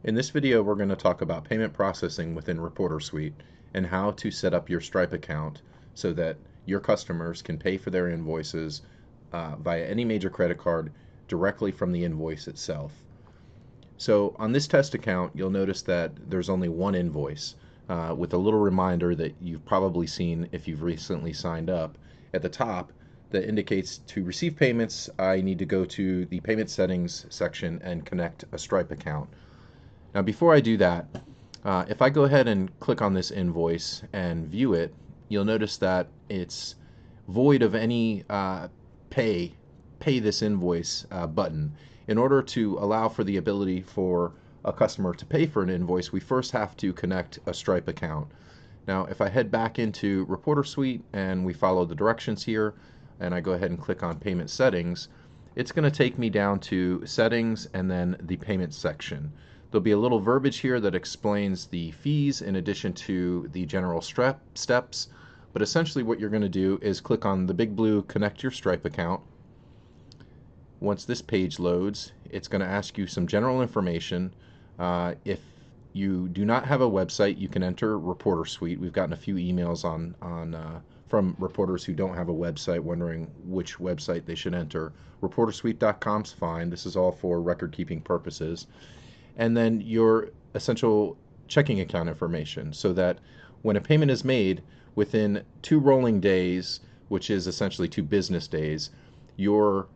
In this video, we're going to talk about payment processing within Reporter Suite and how to set up your Stripe account so that your customers can pay for their invoices via any major credit card directly from the invoice itself. So on this test account, you'll notice that there's only one invoice with a little reminder that you've probably seen if you've recently signed up at the top that indicates to receive payments, I need to go to the payment settings section and connect a Stripe account. Now, before I do that, if I go ahead and click on this invoice and view it, you'll notice that it's void of any pay this invoice button. In order to allow for the ability for a customer to pay for an invoice, we first have to connect a Stripe account. Now, if I head back into Reporter Suite and we follow the directions here, and I go ahead and click on Payment Settings, it's going to take me down to Settings and then the Payment section. There'll be a little verbiage here that explains the fees in addition to the general steps, but essentially what you're going to do is click on the big blue Connect Your Stripe Account. Once this page loads, it's going to ask you some general information. If you do not have a website, you can enter Reporter Suite. We've gotten a few emails from reporters who don't have a website wondering which website they should enter. ReporterSuite.com's fine. This is all for record-keeping purposes. And then your essential checking account information so that when a payment is made within 2 rolling days, which is essentially 2 business days, the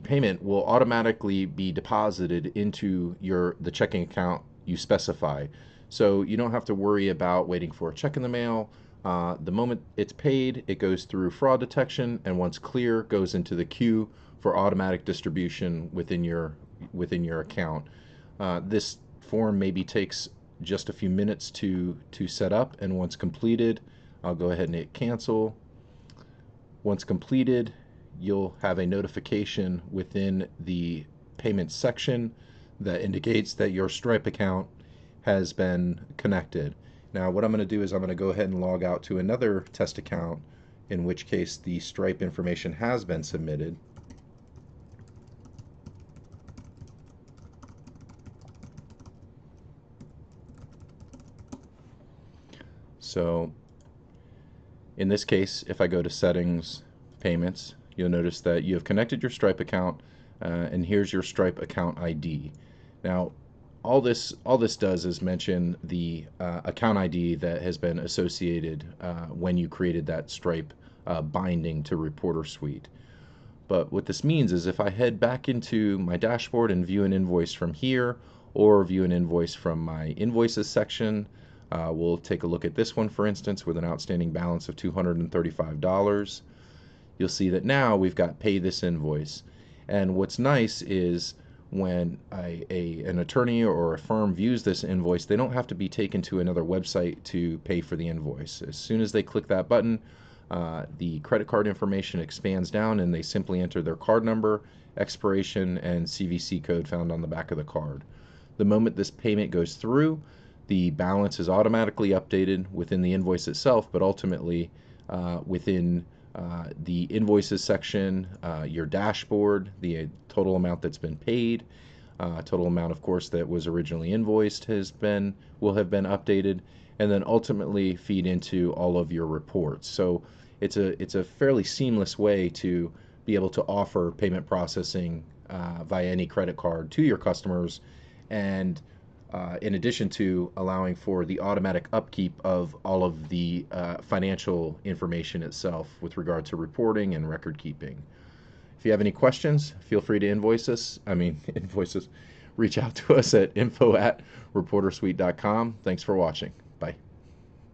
payment will automatically be deposited into the checking account you specify. So you don't have to worry about waiting for a check in the mail. The moment it's paid, it goes through fraud detection, and once clear, goes into the queue for automatic distribution within your account. This form maybe takes just a few minutes to set up, and once completed, I'll go ahead and hit cancel. Once completed, you'll have a notification within the payment section that indicates that your Stripe account has been connected. Now what I'm going to do is I'm going to go ahead and log out to another test account, in which case the Stripe information has been submitted. So in this case, if I go to Settings, Payments, you'll notice that you have connected your Stripe account, and here's your Stripe account ID. Now, all this does is mention the account ID that has been associated when you created that Stripe binding to Reporter Suite. But what this means is if I head back into my dashboard and view an invoice from here, or view an invoice from my Invoices section, we'll take a look at this one, for instance, with an outstanding balance of $235. You'll see that now we've got Pay This Invoice. And what's nice is when an attorney or a firm views this invoice, they don't have to be taken to another website to pay for the invoice. As soon as they click that button, the credit card information expands down and they simply enter their card number, expiration, and CVC code found on the back of the card. The moment this payment goes through, the balance is automatically updated within the invoice itself, but ultimately within the Invoices section, your dashboard, the total amount that's been paid, total amount, of course, that was originally invoiced will have been updated, and then ultimately feed into all of your reports. So it's a fairly seamless way to be able to offer payment processing via any credit card to your customers, and in addition to allowing for the automatic upkeep of all of the financial information itself with regard to reporting and record keeping. If you have any questions, feel free to invoice us. Reach out to us at info@reportersuite.com. Thanks for watching.